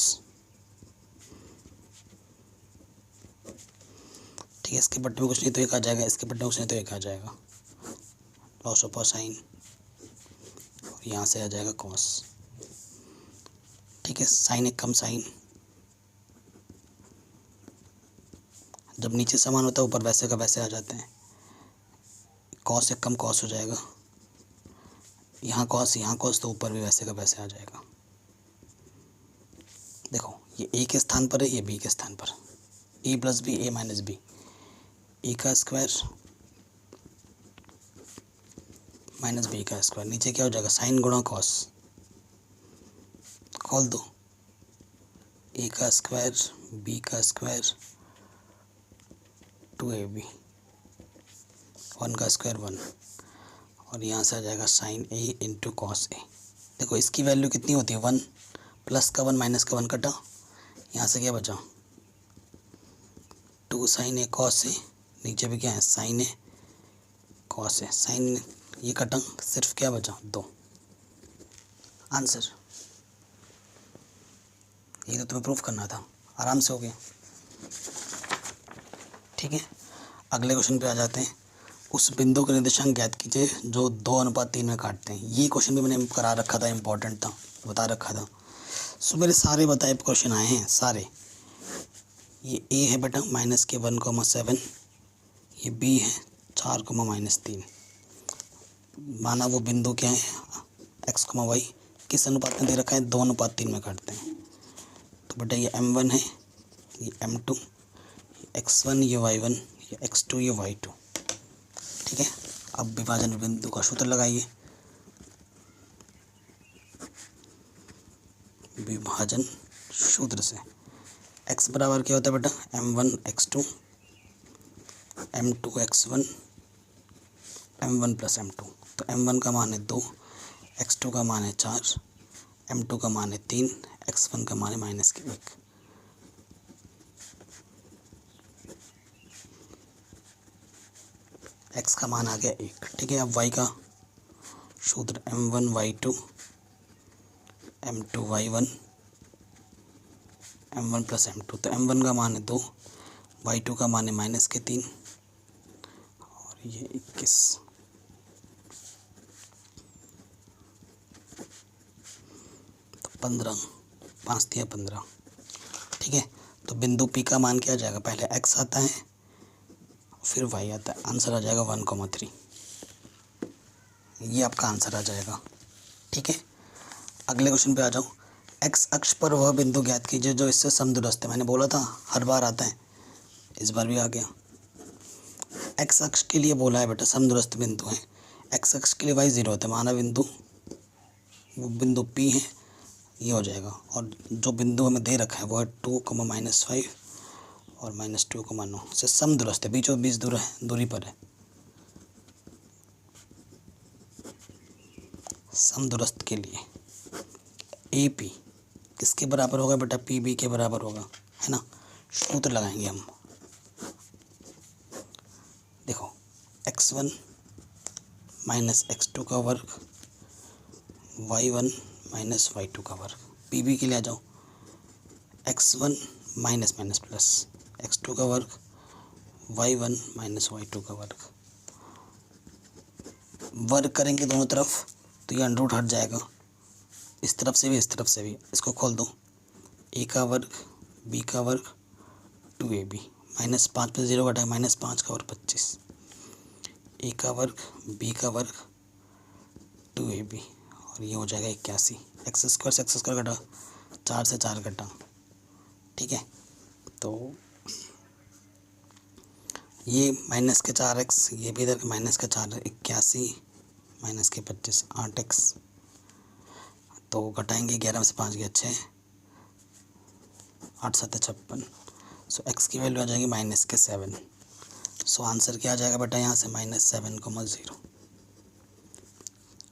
ठीक है। इसके बट्टे में कुछ नहीं तो एक आ जाएगा, इसके बट्टे में कुछ नहीं तो एक आ जाएगा, लॉस ऑफ साइन, और यहाँ से आ जाएगा कॉस, ठीक है। साइन एक कम साइन, जब नीचे समान होता है ऊपर वैसे का वैसे आ जाते हैं, कॉस एक कम कॉस हो जाएगा, यहाँ कॉस तो ऊपर भी वैसे का वैसे आ जाएगा। देखो ये ए के स्थान पर है, ये बी के स्थान पर, ए प्लस बी ए माइनस बी, ए का स्क्वायर माइनस बी का स्क्वायर, नीचे क्या हो जाएगा, साइन गुणा कॉस, खोल दो, ए का स्क्वायर बी का स्क्वायर 2ab, 1 का स्क्वायर 1, और यहाँ से आ जाएगा sign A into cos A. देखो इसकी वैल्यू कितनी होती है 1, प्लस का 1 माइनस का 1 कटा, यहाँ से क्या बचा 2 साइन ए कॉस ए, नीचे भी क्या है sign A cos A, sign ये कटा, सिर्फ क्या बचा 2। आंसर ये तो तुम्हें प्रूफ करना था, आराम से हो गया। ठीक है, अगले क्वेश्चन पे आ जाते हैं। उस बिंदु के निर्देशांक ज्ञात कीजिए जो 2:3 में काटते हैं। ये क्वेश्चन भी मैंने करा रखा था, इम्पोर्टेंट था, बता रखा था। सो मेरे सारे बताए क्वेश्चन आए हैं सारे। ये ए है बेटा माइनस के 1,7, ये बी है 4,-3। माना वो बिंदु क्या है एक्स, वाई किस अनुपात में दे रखा है 2:3 में काटते हैं। तो बेटा ये m1 है, ये m2, ये x1, ये y1, ये x2, ये y2। ठीक है, अब विभाजन बिंदु का सूत्र लगाइए। विभाजन सूत्र से x बराबर क्या होता है बेटा m1 x2, m2 x1, m1 plus m2। तो m1 का मान है 2, x2 का मान है 4, m2 का मान है 3, x1 का मान है -1। x का मान आ गया 1। ठीक है, अब y का सूत्र m1 y2, m2 y1, m1 plus m2। तो m1 का मान है 2, y2 का मान है -3 और ये 21। तो 15, 5 दिया 15। ठीक है, तो बिंदु P का मान क्या आ जाएगा, पहले x आता है फिर y आता है, आंसर आ जाएगा 1,3। ये आपका आंसर आ जाएगा। ठीक है, अगले क्वेश्चन पे आ जाओ। x अक्ष पर वह बिंदु ज्ञात कीजिए जो इससे समदूरस्थ है। मैंने बोला था हर बार आता है, इस बार भी आ गया। x अक्ष के लिए बोला है बेटा समदूरस्थ बिंदु है। x अक्ष के लिए y 0 होता है, माना बिंदु वो बिंदु P है, ये हो जाएगा। और जो बिंदु हमें दे रखा है वो है 2, -5 और -2,9 से समदूरस्थ है, बीचों बीच दूरी पर है। समदूरस्थ के लिए AP किसके बराबर होगा बेटा, PB के बराबर होगा, है ना। सूत्र लगाएंगे हम। देखो x1 माइनस x2 का वर्ग, y1 माइनस y2 का वर्ग। PB के लिए आ जाओ, x1 minus minus plus x2 का वर्ग, y1 माइनस y2 का वर्ग। वर्ग करेंगे दोनों तरफ तो ये अंडर रूट हट जाएगा, इस तरफ से भी इस तरफ से भी। इसको खोल दो, a का वर्ग b का वर्ग 2ab, -5 पे 0 घटाए -5 का वर्ग 25। a का वर्ग b का वर्ग 2ab और ये हो जाएगा 81। एक्स स्क्वायर से एक्स स्क्वायर घटा, 4 से 4 घटा। ठीक है, तो ये माइनस के 4x, ये भी इधर माइनस का 4, 81 माइनस के 25, 8x। तो घटाएंगे 11 में से 5 गया 6, 8 7 56। सो x की वैल्यू आ जाएगी -7। सो आंसर क्या आ जाएगा बेटा यहाँ से -7,0।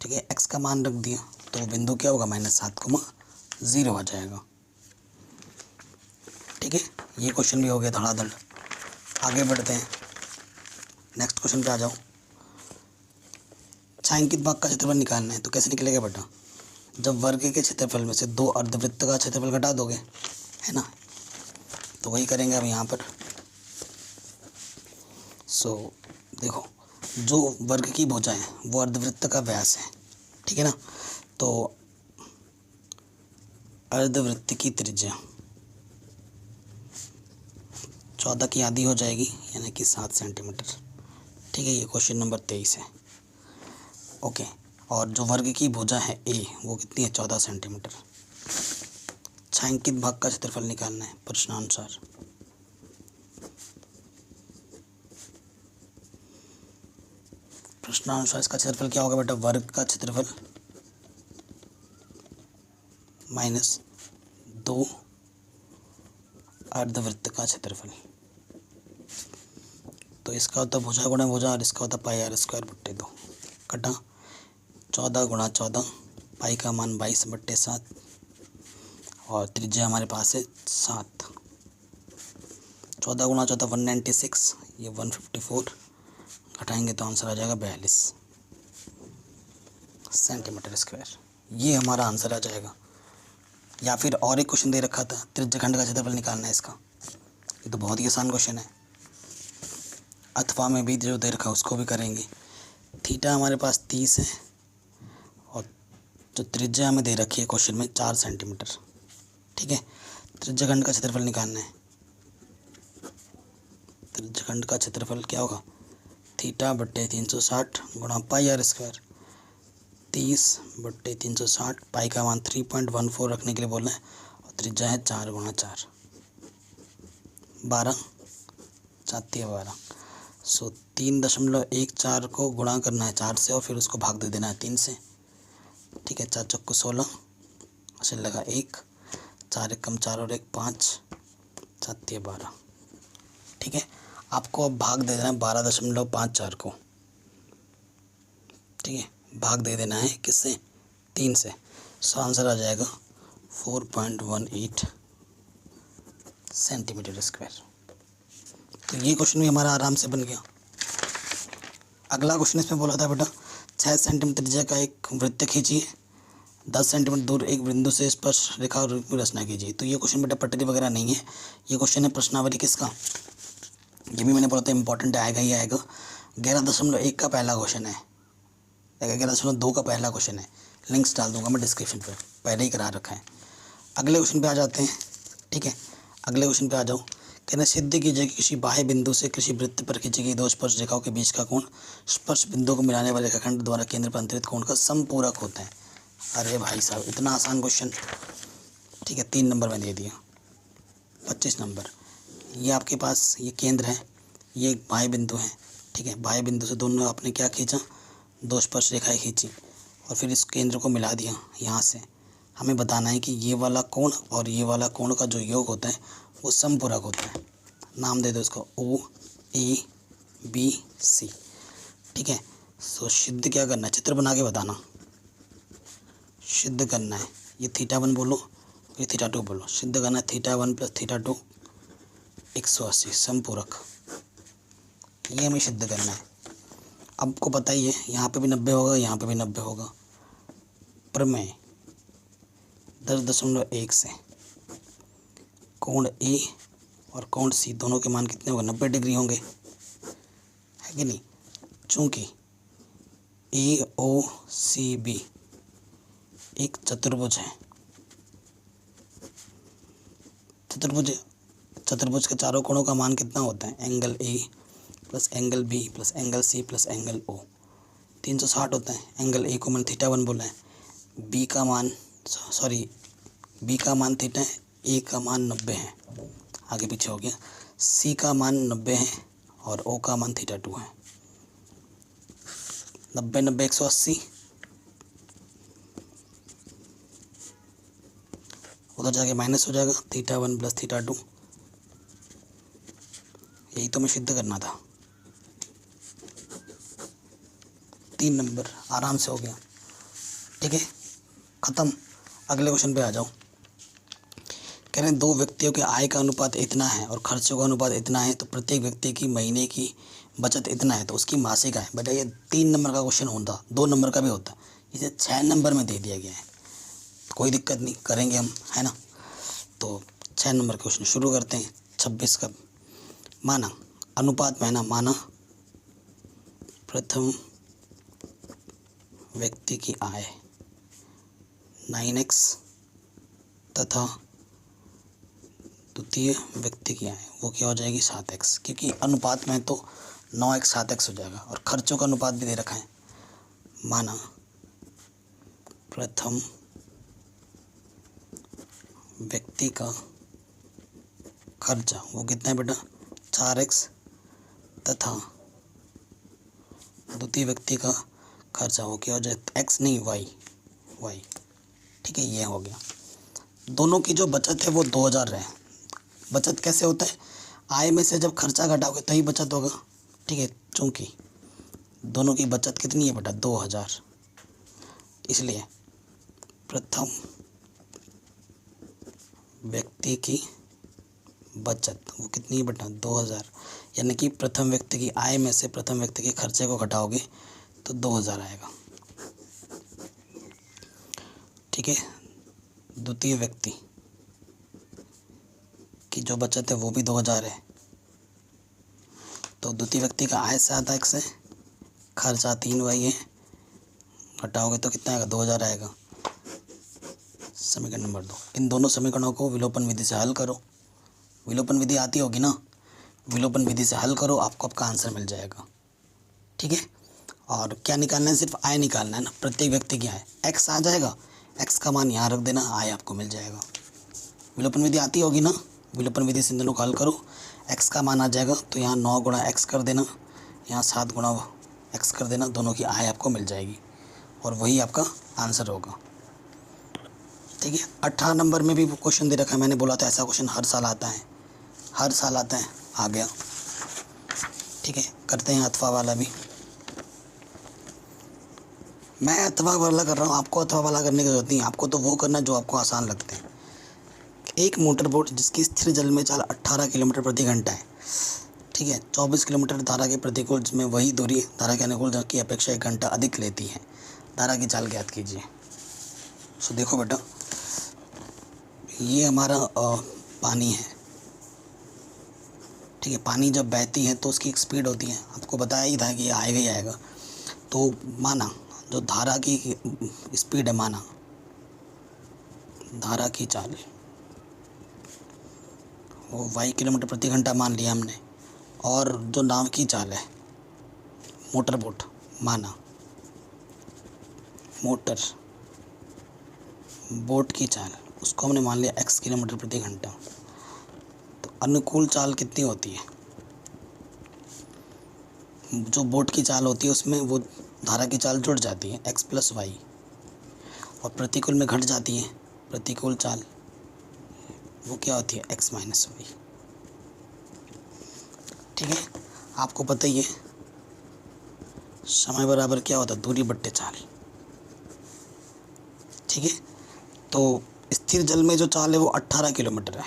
ठीक है, x का मान रख दिया तो बिंदु क्या होगा -7,0 आ जाएगा। ठीक है, ये क्वेश्चन भी हो गया धड़ाधड़। आगे बढ़ते हैं, नेक्स्ट क्वेश्चन पे आ जाओ। छायांकित भाग का क्षेत्रफल निकालना है, तो कैसे निकलेगा बेटा, जब वर्ग के क्षेत्रफल में से 2 अर्धवृत्त का क्षेत्रफल घटा दोगे, है ना। तो वही करेंगे अब यहाँ पर। सो देखो जो वर्ग की भुजा है वो अर्धवृत्त का व्यास है, ठीक है ना। तो अर्धवृत्त की त्रिज्या 14 की आधी हो जाएगी, यानी कि 7 सेंटीमीटर। ठीक है, ये क्वेश्चन नंबर 23 है। ओके, और जो वर्ग की भुजा है ए वो कितनी है 14 सेंटीमीटर। छायांकित भाग का क्षेत्रफल निकालना है प्रश्नानुसार। प्रश्नानुसार इसका क्षेत्रफल क्या होगा बेटा, वर्ग का क्षेत्रफल माइनस 2 अर्धवृत्त का क्षेत्रफल। तो इसका होता भुजा गुणा भुजा और इसका होता पाई आर स्क्वायर बट्टे 2 कटा 14 गुणा 14 पाई का मान 22/7 और त्रिज्या हमारे पास है 7। 14 गुणा 14 196, ये 154, घटाएंगे तो आंसर आ जाएगा 42 सेंटीमीटर स्क्वायर। ये हमारा आंसर आ जाएगा। या फिर और एक क्वेश्चन दे रखा था, त्रिज्यखंड का क्षेत्रफल निकालना है इसका। ये तो बहुत ही आसान क्वेश्चन है। अथवा में भी जो दे रखा है उसको भी करेंगे। थीटा हमारे पास 30 है और जो त्रिज्या हमें दे रखी है क्वेश्चन में 4 सेंटीमीटर। ठीक है, त्रिज्यखंड का क्षेत्रफल निकालना है। त्रिज्यखंड का क्षेत्रफल क्या होगा, थीटा बट्टे 360 गुणा पाई आर स्क्वायर। 30/360, पाई का मान 3.14 रखने के लिए बोल रहे हैं और त्रिज्या है 4 गुणा 4 12 12। सो 3.14 को गुणा करना है 4 से और फिर उसको भाग दे देना है 3 से। ठीक है, 4 चौको 16, अच्छा लगा 1, 4 एक कम 4 और 1 5, 7 12। ठीक है, आपको अब भाग दे देना है 12.54 को। ठीक है, भाग दे देना है किससे, 3 से। सो आंसर आ जाएगा 4.18 सेंटीमीटर स्क्वायर। तो ये क्वेश्चन भी हमारा आराम से बन गया। अगला क्वेश्चन इसमें बोला था बेटा 6 सेंटीमीटर त्रिज्या का एक वृत्त खींचिए, 10 सेंटीमीटर दूर एक बिंदु से स्पर्श रेखा की रचना कीजिए। तो ये क्वेश्चन बेटा पटरी वगैरह नहीं है, ये क्वेश्चन है प्रश्नावली किसका, ये भी मैंने बोला था इंपॉर्टेंट आएगा ही आएगा। 11.1 का पहला क्वेश्चन है, 11.2 का पहला क्वेश्चन है। लिंक्स डाल दूंगा मैं डिस्क्रिप्शन पे, पहले ही करा रखा है। अगले क्वेश्चन पे आ जाते हैं। ठीक है, अगले क्वेश्चन पे आ जाओ। कहना सिद्ध कीजिए कि किसी बाह्य बिंदु से किसी वृत्त पर खींची गई 2 स्पर्श रेखाओं के बीच का कोण स्पर्श बिंदु को मिलाने वाले रेखाखंड द्वारा केंद्र पर अंतरित कोण का समपूरक होता है। अरे भाई साहब, इतना आसान क्वेश्चन। ठीक है, 3 नंबर में दे दिया। 25 नंबर, ये आपके पास ये केंद्र है, ये एक बाह्य बिंदु है। ठीक है, बाह्य बिंदु से दोनों आपने क्या खींचा, 2 स्पर्श रेखाएं खींची और फिर इस केंद्र को मिला दिया। यहाँ से हमें बताना है कि ये वाला कोण और ये वाला कोण का जो योग होता है वो समपूरक होता है। नाम दे दो इसको ओ ए बी सी। ठीक है, सो सिद्ध क्या करना है, चित्र बना के बताना, सिद्ध करना है। ये θ1 बोलो, ये θ2 बोलो, सिद्ध करना है θ1 + θ2 180 समपूरक। ये हमें सिद्ध करना है। आपको पता ही है यहाँ पे भी 90 होगा, यहाँ पे भी 90 होगा। प्रमेय 10.1 से कोण ए और कोण सी दोनों के मान कितने होंगे, 90 डिग्री होंगे, है कि नहीं। चूँकि AOCB एक चतुर्भुज है, चतुर्भुज के चारों कोणों का मान कितना होता है, angle A plus angle B plus angle C plus angle O 360 होता है। एंगल ए को मैंने θ1 बोला है, बी का मान थीटा है, ए का मान 90 है, आगे पीछे हो गया। सी का मान 90 है और ओ का मान θ2 है। 90 90 180, उधर जाके माइनस हो जाएगा, θ1 + θ2। यही तो हमें सिद्ध करना था। 3 नंबर आराम से हो गया। ठीक है, ख़त्म। अगले क्वेश्चन पे आ जाओ। कह रहे हैं 2 व्यक्तियों के आय का अनुपात इतना है और खर्चों का अनुपात इतना है, तो प्रत्येक व्यक्ति की महीने की बचत इतना है, तो उसकी मासिक आय। बेटा ये 3 नंबर का क्वेश्चन होता, 2 नंबर का भी होता, इसे 6 नंबर में दे दिया गया है। कोई दिक्कत नहीं, करेंगे हम, है ना। तो 6 नंबर क्वेश्चन शुरू करते हैं। 26 का माना अनुपात में है ना, माना प्रथम व्यक्ति की आय 9x तथा द्वितीय व्यक्ति की आय वो क्या हो जाएगी 7x, क्योंकि अनुपात में तो 9x 7x हो जाएगा। और खर्चों का अनुपात भी दे रखा है। माना प्रथम व्यक्ति का खर्चा वो कितना है बेटा 4x तथा द्वितीय व्यक्ति का खर्चा वो क्या हो जाए x नहीं y। ठीक है, ये हो गया। दोनों की जो बचत है वो 2000 है। बचत कैसे होता है, आय में से जब खर्चा घटाओगे तभी बचत होगा। ठीक है, चूँकि दोनों की बचत कितनी है बेटा 2000, इसलिए प्रथम व्यक्ति की बचत वो कितनी है बेटा 2000, यानी कि प्रथम व्यक्ति की आय में से प्रथम व्यक्ति के खर्चे को घटाओगे तो 2000 आएगा। ठीक है, द्वितीय व्यक्ति की जो बचत है वो भी 2000 है, तो द्वितीय व्यक्ति का आय 7x है, खर्चा 3y है, घटाओगे तो कितना आएगा 2000 आएगा। समीकरण नंबर 2, इन दोनों समीकरणों को विलोपन विधि से हल करो। विलोपन विधि आती होगी ना, विलोपन विधि से हल करो, आपको आपका आंसर मिल जाएगा। ठीक है, और क्या निकालना है, सिर्फ आय निकालना है ना, प्रत्येक व्यक्ति की आय, x आ जाएगा, x का मान यहाँ रख देना, आय आपको मिल जाएगा। विलोपन विधि आती होगी ना, विलोपन विधि से इन दोनों को हल करो, x का मान आ जाएगा तो यहाँ 9 गुणा x कर देना, यहाँ 7 गुणा x कर देना, दोनों की आय आपको मिल जाएगी और वही आपका आंसर होगा। ठीक है, 18 नंबर में भी वो क्वेश्चन दे रखा है, मैंने बोला था ऐसा क्वेश्चन हर साल आता है, हर साल आता है, आ गया। ठीक है, करते हैं अथवा वाला भी। मैं अथवा वाला कर रहा हूँ, आपको अथवा वाला करने की जरूरत नहीं है, आपको तो वो करना जो आपको आसान लगते हैं। एक मोटर बोट जिसकी स्थिर जल में चाल 18 किलोमीटर प्रति घंटा है, ठीक है, 24 किलोमीटर धारा के प्रतिकूल में वही दूरी धारा के अनुकूल की अपेक्षा 1 घंटा अधिक लेती है, धारा की चाल ज्ञात कीजिए। सो देखो बेटा, ये हमारा पानी है। ठीक है, पानी जब बहती है तो उसकी एक स्पीड होती है, आपको बताया ही था कि ये आएगा ही आएगा। तो माना जो धारा की स्पीड है, माना धारा की चाल वो y किलोमीटर प्रति घंटा मान लिया हमने, और जो नाव की चाल है मोटर बोट, माना मोटर बोट की चाल उसको हमने मान लिया x किलोमीटर प्रति घंटा। तो अनुकूल चाल कितनी होती है, जो बोट की चाल होती है उसमें वो धारा की चाल जुड़ जाती है x प्लस वाई, और प्रतिकूल में घट जाती है, प्रतिकूल चाल वो क्या होती है x माइनस वाई। ठीक है, आपको पता ही है समय बराबर क्या होता है दूरी बट्टे चाल। ठीक है, तो स्थिर जल में जो चाल है वो 18 किलोमीटर है,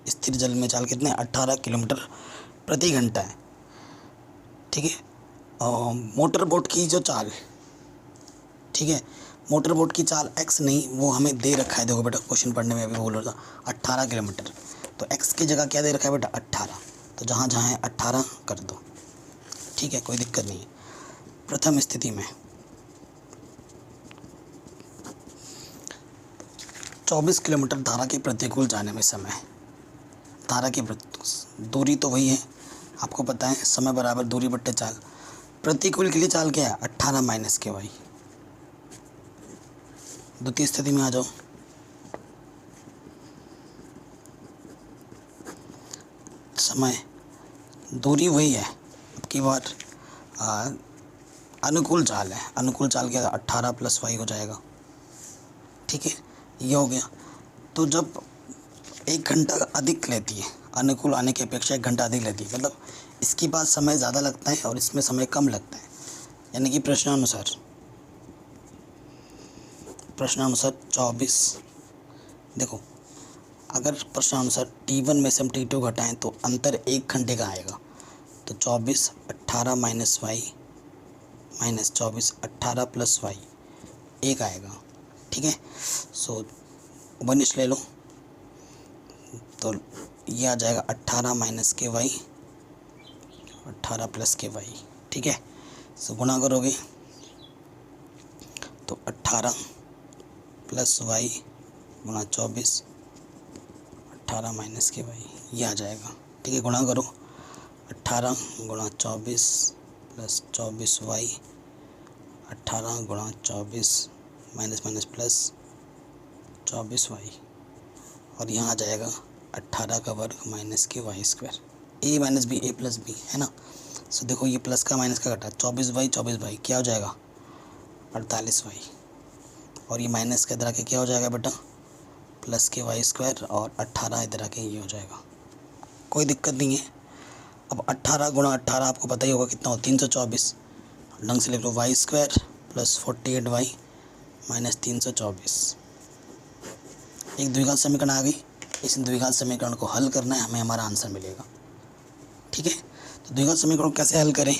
स्थिर जल में चाल कितने 18 किलोमीटर प्रति घंटा है। ठीक है, और मोटर बोट की जो चाल, ठीक है, मोटर बोट की चाल x नहीं, वो हमें दे रखा है, देखो बेटा क्वेश्चन पढ़ने में अभी बोल रहा था 18 किलोमीटर, तो x की जगह क्या दे रखा है बेटा 18, तो जहाँ जहाँ है 18 कर दो। ठीक है, कोई दिक्कत नहीं है। प्रथम स्थिति में 24 किलोमीटर धारा के प्रतिकूल जाने में समय, धारा की दूरी तो वही है, आपको पता है समय बराबर दूरी बट्टे चाल, प्रतिकूल के लिए चाल क्या है 18 माइनस के वाई। द्वितीय स्थिति में आ जाओ, समय दूरी वही है, अब की बार अनुकूल चाल है, अनुकूल चाल क्या 18 प्लस वाई हो जाएगा। ठीक है, ये हो गया। तो जब 1 घंटा अधिक लेती है, अनुकूल आने की अपेक्षा 1 घंटा अधिक लेती है, मतलब इसके पास समय ज़्यादा लगता है और इसमें समय कम लगता है, यानी कि प्रश्नानुसार 24, देखो अगर प्रश्नानुसार T1 में से हम T2 घटाएं तो अंतर 1 घंटे का आएगा, तो 24 18 minus Y minus 24 18 plus Y 1 आएगा। ठीक है, सो वनिश ले लो, तो ये आ जाएगा 18 माइनस के वाई 18 प्लस के वाई। ठीक है, सो गुणा करोगे तो 18 प्लस वाई गुणा 24 18 माइनस के वाई, ये आ जाएगा। ठीक है, गुणा करो 18 गुणा 24 प्लस 24 वाई 18 गुणा 24 माइनस माइनस प्लस 24 वाई, और यहाँ आ जाएगा 18 का वर्ग माइनस के वाई स्क्वायर, ए माइनस बी ए प्लस बी है ना। सो देखो ये प्लस का माइनस का घटा 24 वाई क्या हो जाएगा 48 वाई, और ये माइनस का इधर आके क्या हो जाएगा बेटा प्लस के वाई स्क्वायर, और 18 इधर आके ये हो जाएगा। कोई दिक्कत नहीं है, अब 18 गुणा 18 आपको पता ही होगा कितना हो, 324। ढंग से लिख लो, Y square plus 48y minus 324। एक द्विघात समीकरण आ गई। इस द्विघात समीकरण को हल करना है, हमें हमारा आंसर मिलेगा। ठीक है, तो द्विघात समीकरण कैसे हल करें?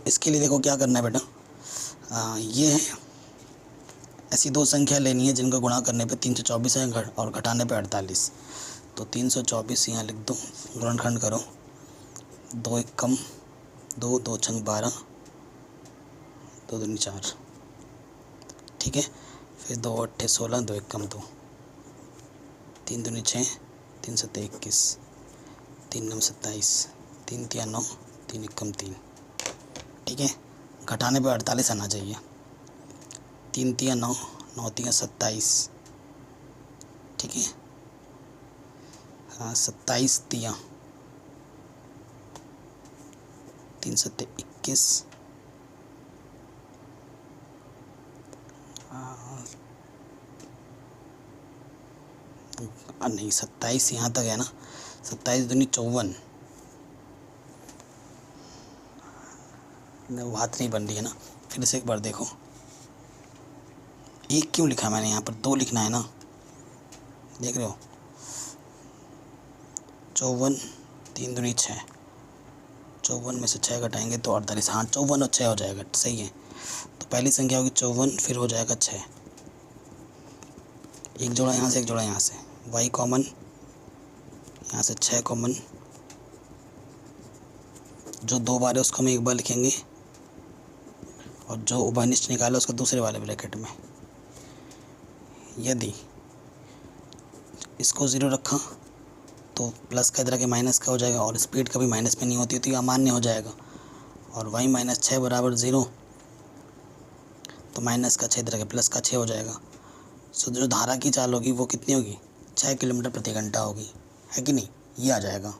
इसके लिए देखो क्या करना है बेटा, ये है, ऐसी दो संख्या लेनी है जिनका गुणा करने पे 324 है और घटाने पे 48। तो 324 यहाँ लिख दो, गुणनखंड करो, 2 एक कम 2, 2 छंग 12, 2 दूनी 4। ठीक है, फिर 2 अट्ठे 16, 2 एक कम 2, 3 दूनी 6, 3 सत्ते 21, 3 नम 27, 3 तिया 9, 3 एक कम 3। ठीक है, घटाने पे 48 आना चाहिए। 3 तिया 9, 9 तिया 27। ठीक है, हाँ 27 तिया 3 सत्ते 21, नहीं 27 यहाँ तक है ना, 27 दूनी 54। बात नहीं बन रही है ना, फिर से एक बार देखो, एक क्यों लिखा मैंने, यहाँ पर 2 लिखना है ना, देख रहे हो। 54, 3 दूनी 6, 54 में से 6 घटाएंगे तो 48। हाँ 54 और 6 हो जाएगा, सही है। तो पहली संख्या होगी 54, फिर हो जाएगा 6, एक जोड़ा यहाँ से एक जोड़ा यहाँ से, y कॉमन, यहाँ से 6 कॉमन, जो 2 बार है उसको हम एक बार लिखेंगे और जो उभयनिष्ठ निकाला उसको दूसरे वाले ब्रैकेट में। यदि इसको 0 रखा तो प्लस का इधर के माइनस का हो जाएगा, और स्पीड कभी माइनस में नहीं होती तो ये अमान्य हो जाएगा। और y माइनस 6 बराबर 0, तो माइनस का 6 इधर के प्लस का 6 हो जाएगा। सो जो धारा की चाल होगी वो कितनी होगी, 6 किलोमीटर प्रति घंटा होगी, है कि नहीं, ये आ जाएगा।